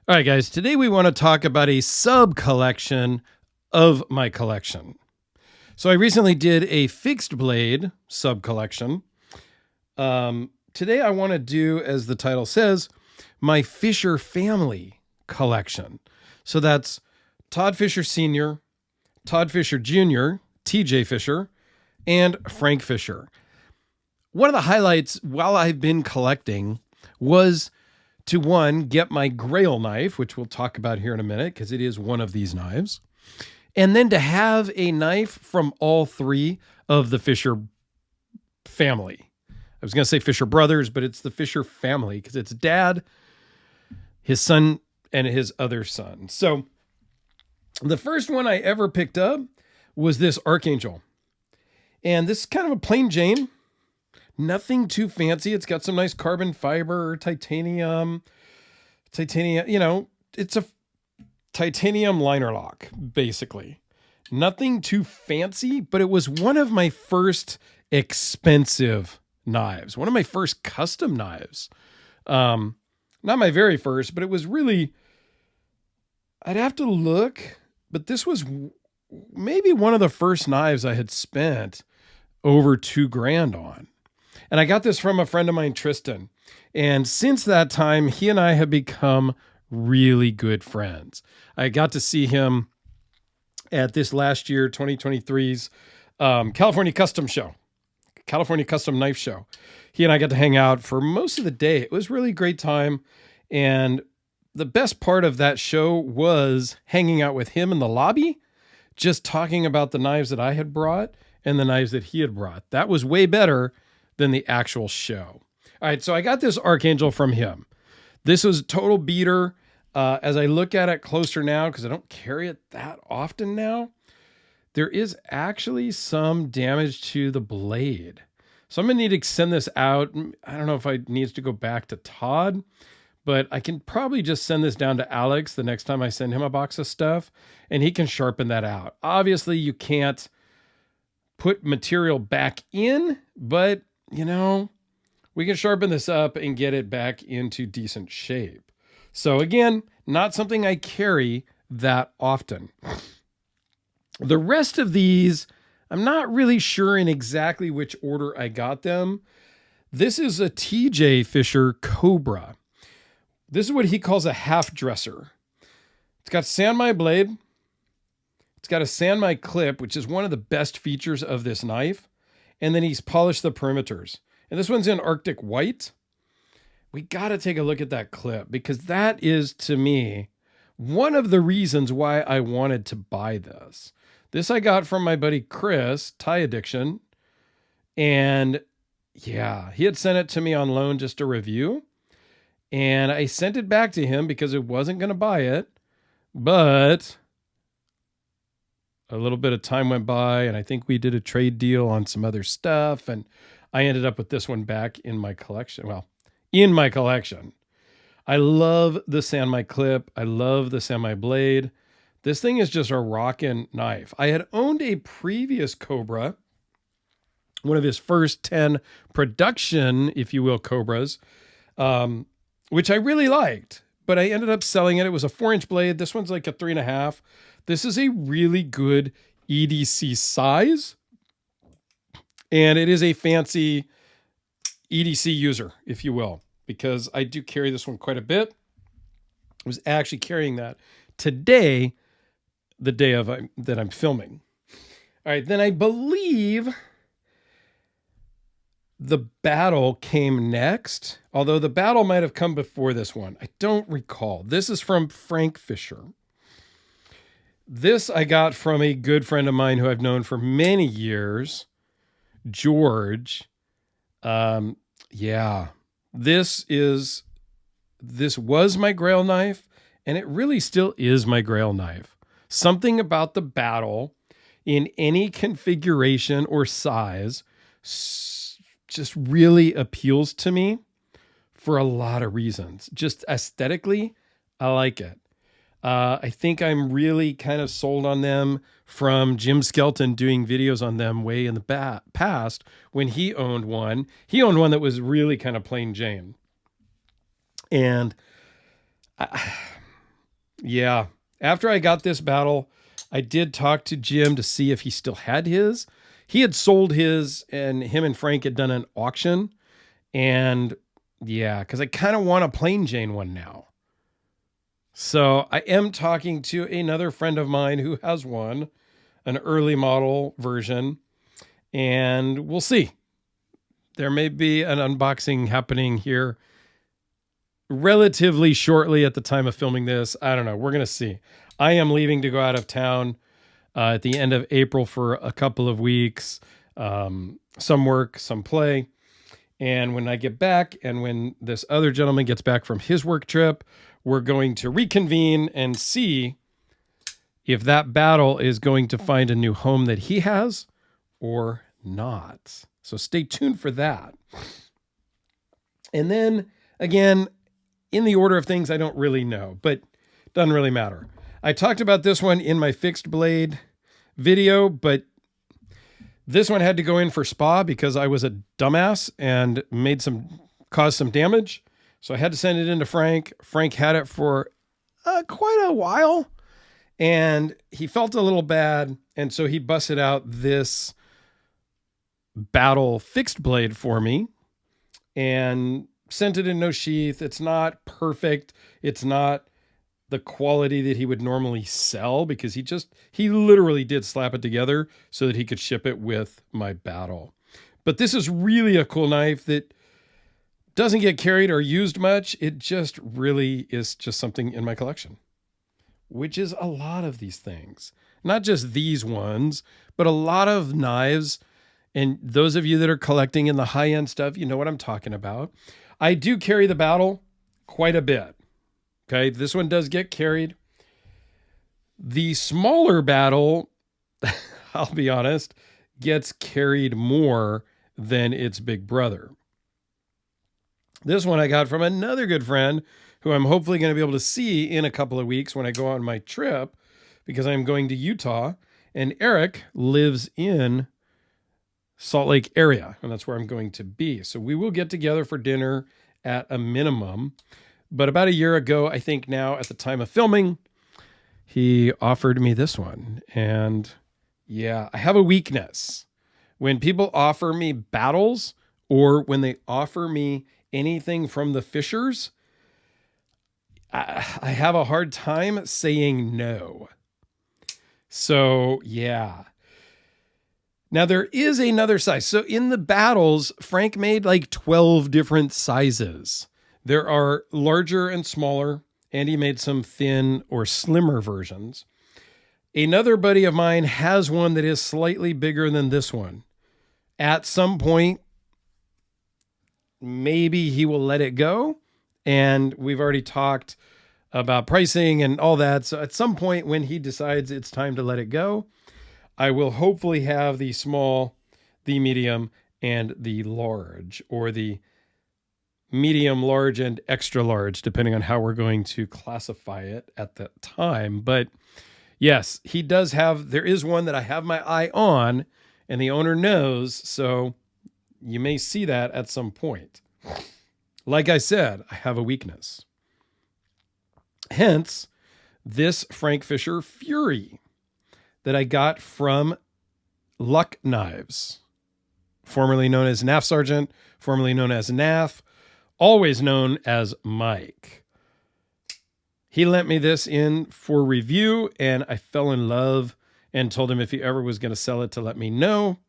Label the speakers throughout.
Speaker 1: All right, guys, today we want to talk about a sub collection of my collection. So I recently did a fixed blade sub collection. Today I want to do, as the title says, my Fischer family collection. So that's Todd Fischer Sr., Todd Fischer Jr., TJ Fischer, and Frank Fischer. One of the highlights while I've been collecting was to one, get my Grail knife, which we'll talk about here in a minute because it is one of these knives. And then to have a knife from all three of the Fischer family. I was going to say Fischer brothers, but it's the Fischer family because it's dad, his son, and his other son. So the first one I ever picked up was this Archangel. And this is kind of a plain Jane. Nothing too fancy. It's got some nice carbon fiber, titanium, it's a titanium liner lock, basically. Nothing too fancy, but it was one of my first expensive knives, one of my first custom knives. Not my very first, but it was really, I'd have to look, but this was maybe one of the first knives I had spent over $2,000 on. And I got this from a friend of mine, Tristan. And since that time, he and I have become really good friends. I got to see him at this last year, 2023's California Custom Knife Show. He and I got to hang out for most of the day. It was really a great time. And the best part of that show was hanging out with him in the lobby, just talking about the knives that I had brought and the knives that he had brought. That was way better than the actual show. All right, so I got this Archangel from him. This was a total beater. As I look at it closer now, because I don't carry it that often now, there is actually some damage to the blade. So I'm going to need to send this out. I don't know if I need to go back to Todd, but I can probably just send this down to Alex the next time I send him a box of stuff, and he can sharpen that out. Obviously, you can't put material back in, but we can sharpen this up and get it back into decent shape. So again, not something I carry that often. The rest of these, I'm not really sure in exactly which order I got them. This is a TJ Fischer Cobra. This is what he calls a half dresser. It's got sand my blade. It's got a sand my clip, which is one of the best features of this knife. And then he's polished the perimeters. And this one's in Arctic white. We got to take a look at that clip because that is, to me, one of the reasons why I wanted to buy this. This I got from my buddy Chris, Tie Addiction. And yeah, he had sent it to me on loan just to review. And I sent it back to him because it wasn't going to buy it. But a little bit of time went by, and I think we did a trade deal on some other stuff, and I ended up with this one back in my collection. Well, in my collection. I love the sand my clip. I love the sand my blade. This thing is just a rockin' knife. I had owned a previous Cobra, one of his first 10 production, if you will, Cobras, which I really liked, but I ended up selling it. It was a 4-inch blade. This one's like a 3.5. This is a really good EDC size, and it is a fancy EDC user, if you will, because I do carry this one quite a bit. I was actually carrying that today, the day of that I'm filming. All right, then I believe the Battle came next, although the Battle might have come before this one. I don't recall. This is from Frank Fischer. This I got from a good friend of mine who I've known for many years, George. This was my Grail knife, and it really still is my Grail knife. Something about the Battle in any configuration or size just really appeals to me for a lot of reasons. Just aesthetically, I like it. I think I'm really kind of sold on them from Jim Skelton doing videos on them way in the past when he owned one. He owned one that was really kind of plain Jane. And Yeah. After I got this battle, I did talk to Jim to see if he still had his. He had sold his, and him and Frank had done an auction. And yeah, because I kind of want a plain Jane one now. So I am talking to another friend of mine who has one, an early model version, and we'll see. There may be an unboxing happening here relatively shortly at the time of filming this. I don't know. We're going to see. I am leaving to go out of town at the end of April for a couple of weeks. Some work, some play. And when I get back, and when this other gentleman gets back from his work trip, we're going to reconvene and see if that battle is going to find a new home that he has or not. So stay tuned for that. And then again, in the order of things, I don't really know, but it doesn't really matter. I talked about this one in my fixed blade video, but this one had to go in for spa because I was a dumbass and caused some damage. So I had to send it into Frank. Frank had it for quite a while, and he felt a little bad. And so he busted out this battle fixed blade for me and sent it in no sheath. It's not perfect. It's not the quality that he would normally sell because he literally did slap it together so that he could ship it with my battle. But this is really a cool knife that doesn't get carried or used much. It just really is just something in my collection, which is a lot of these things. Not just these ones, but a lot of knives. And those of you that are collecting in the high-end stuff, you know what I'm talking about. I do carry the battle quite a bit. Okay, this one does get carried. The smaller battle, I'll be honest, gets carried more than its big brother. This one I got from another good friend who I'm hopefully going to be able to see in a couple of weeks when I go on my trip because I'm going to Utah, and Eric lives in Salt Lake area, and that's where I'm going to be. So we will get together for dinner at a minimum. But about a year ago, I think now at the time of filming, he offered me this one. And yeah, I have a weakness. When people offer me battles or when they offer me anything from the Fischers, I have a hard time saying no. So yeah. Now there is another size. So in the battles, Frank made like 12 different sizes. There are larger and smaller, and he made some thin or slimmer versions. Another buddy of mine has one that is slightly bigger than this one. At some point, maybe he will let it go. And we've already talked about pricing and all that. So at some point when he decides it's time to let it go, I will hopefully have the small, the medium, and the large, or the medium, large, and extra large, depending on how we're going to classify it at that time. But yes, there is one that I have my eye on, and the owner knows, so you may see that at some point. Like I said, I have a weakness. Hence, this Frank Fischer Fury that I got from Luck Knives, formerly known as NAF Sergeant, formerly known as NAF, always known as Mike. He lent me this in for review, and I fell in love and told him if he ever was going to sell it to let me know.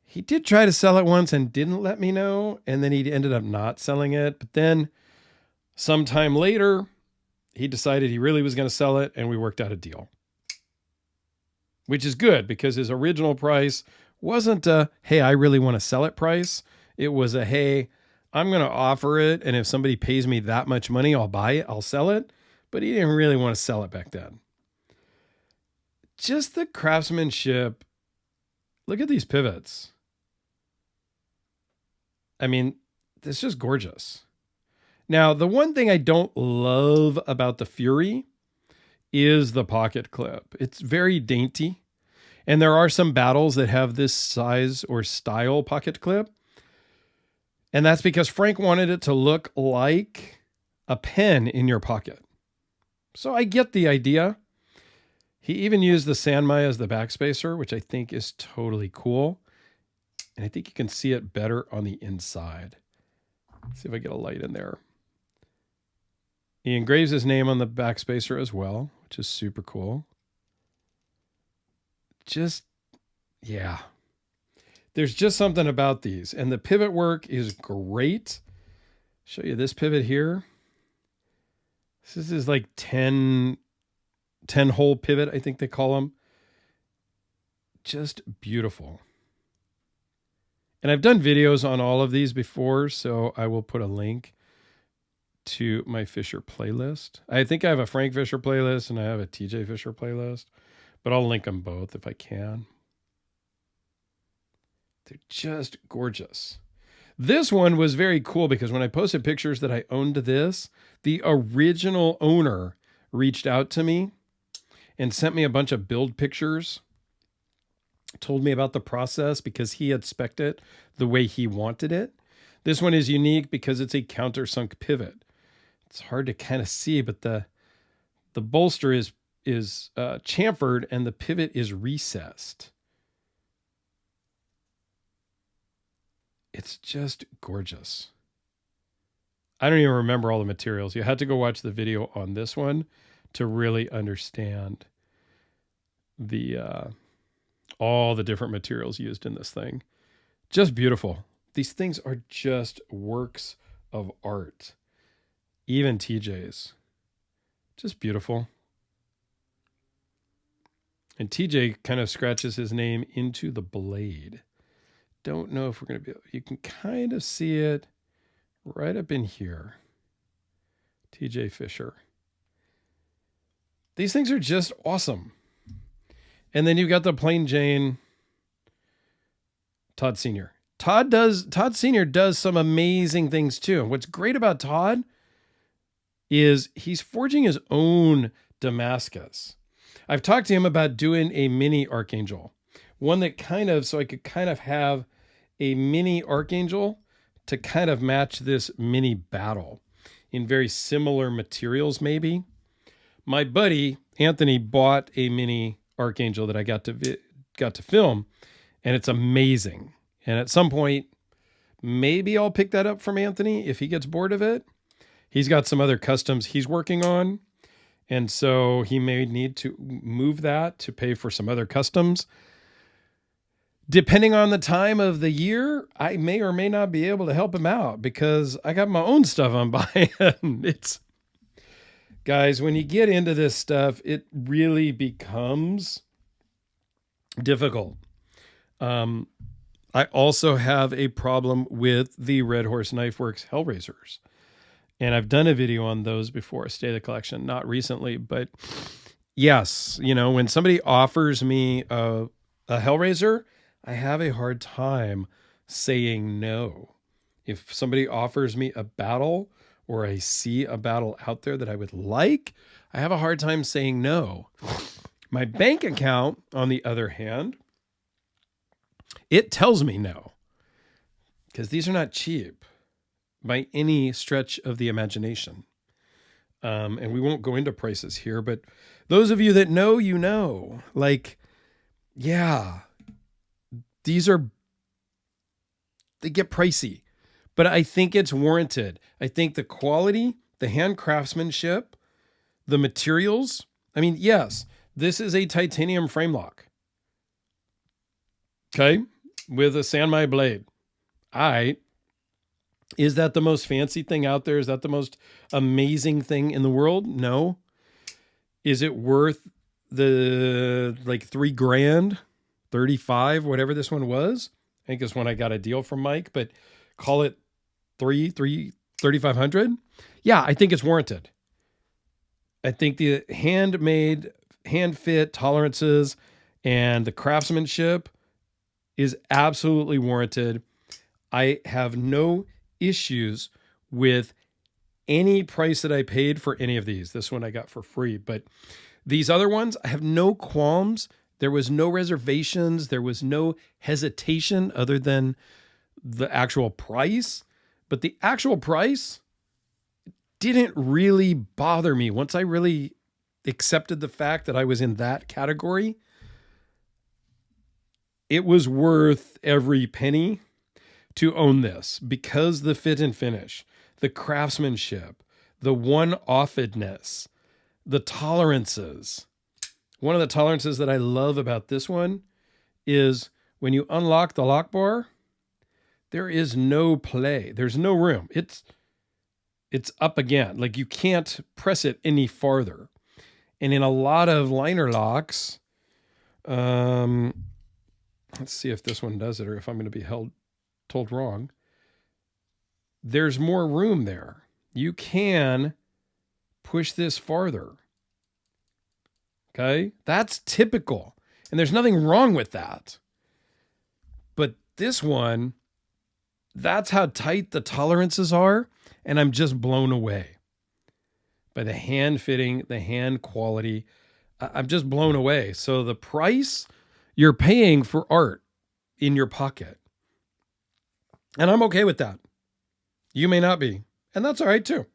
Speaker 1: He did try to sell it once and didn't let me know, and then he ended up not selling it. But then sometime later, he decided he really was going to sell it, and we worked out a deal. Which is good, because his original price wasn't a, hey, I really want to sell it price. It was a, hey, I'm going to offer it, and if somebody pays me that much money, I'll buy it, I'll sell it. But he didn't really want to sell it back then. Just the craftsmanship. Look at these pivots. I mean, it's just gorgeous. Now, the one thing I don't love about the Fury is the pocket clip. It's very dainty. And there are some battles that have this size or style pocket clip. And that's because Frank wanted it to look like a pen in your pocket. So I get the idea. He even used the Sanmai as the backspacer, which I think is totally cool. And I think you can see it better on the inside. Let's see if I get a light in there. He engraves his name on the backspacer as well, which is super cool. Just, yeah. There's just something about these. And the pivot work is great. Show you this pivot here. This is like 10 hole pivot, I think they call them. Just beautiful. And I've done videos on all of these before, so I will put a link to my Fischer playlist. I think I have a Frank Fischer playlist and I have a TJ Fischer playlist, but I'll link them both if I can. They're just gorgeous. This one was very cool because when I posted pictures that I owned this, the original owner reached out to me and sent me a bunch of build pictures, told me about the process because he had spec'd it the way he wanted it. This one is unique because it's a countersunk pivot. It's hard to kind of see, but the bolster is chamfered and the pivot is recessed. It's just gorgeous. I don't even remember all the materials. You had to go watch the video on this one to really understand the all the different materials used in this thing. Just beautiful. These things are just works of art. Even TJ's. Just beautiful. And TJ kind of scratches his name into the blade. Don't know if we're going to be able, you can kind of see it right up in here. TJ Fischer. These things are just awesome. And then you've got the plain Jane Todd Sr. Todd Sr. does some amazing things too. And what's great about Todd is he's forging his own Damascus. I've talked to him about doing a mini Archangel. One that kind of, so I could kind of have a mini Archangel to kind of match this mini battle in very similar materials maybe. My buddy Anthony bought a mini Archangel that I got to film, and it's amazing. And at some point, maybe I'll pick that up from Anthony if he gets bored of it. He's got some other customs he's working on, and so he may need to move that to pay for some other customs. Depending on the time of the year, I may or may not be able to help him out because I got my own stuff I'm buying. Guys, when you get into this stuff, it really becomes difficult. I also have a problem with the Red Horse Knife Works Hellraisers. And I've done a video on those before, State of the Collection, not recently, but yes, you know, when somebody offers me a Hellraiser, I have a hard time saying no. If somebody offers me a battle or I see a battle out there that I would like, I have a hard time saying no. My bank account, on the other hand, it tells me no, because these are not cheap by any stretch of the imagination. And we won't go into prices here, but those of you that know, you know, like, yeah, they get pricey, but I think it's warranted. I think the quality, the hand craftsmanship, the materials. I mean, yes, this is a titanium frame lock. Okay. With a Sanmai blade. All right. Is that the most fancy thing out there? Is that the most amazing thing in the world? No. Is it worth the like $3,000, 35, whatever this one was? I think this one I got a deal from Mike, but call it $3,500. Yeah, I think it's warranted. I think the handmade, hand fit tolerances and the craftsmanship is absolutely warranted. I have no issues with any price that I paid for any of these. This one I got for free, but these other ones, I have no qualms. There was no reservations. There was no hesitation other than the actual price. But the actual price didn't really bother me once I really accepted the fact that I was in that category, it was worth every penny to own this because the fit and finish, the craftsmanship, the one-offedness, the tolerances. One of the tolerances that I love about this one is when you unlock the lock bar, there is no play. There's no room. It's up again. Like you can't press it any farther. And in a lot of liner locks, let's see if this one does it or if I'm going to be told wrong. There's more room there. You can push this farther. Okay? That's typical. And there's nothing wrong with that. But this one, that's how tight the tolerances are. And I'm just blown away by the hand fitting, the hand quality. I'm just blown away. So the price, you're paying for art in your pocket. And I'm okay with that. You may not be. And that's all right too.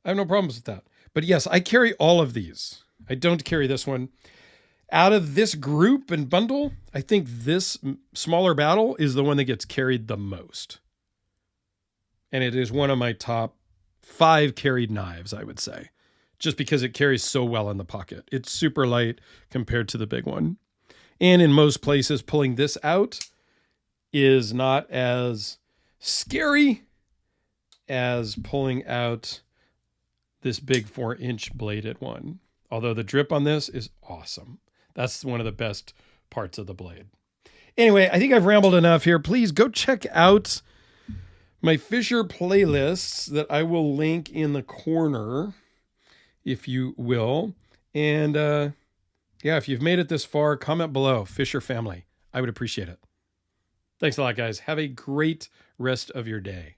Speaker 1: I have no problems with that. But yes, I carry all of these. I don't carry this one. Out of this group and bundle, I think this smaller battle is the one that gets carried the most. And it is one of my top 5 carried knives, I would say, just because it carries so well in the pocket. It's super light compared to the big one. And in most places, pulling this out is not as scary as pulling out this big 4-inch bladed one. Although the drip on this is awesome. That's one of the best parts of the blade. Anyway, I think I've rambled enough here. Please go check out my Fischer playlists that I will link in the corner, if you will. And yeah, if you've made it this far, comment below, Fischer family. I would appreciate it. Thanks a lot, guys. Have a great rest of your day.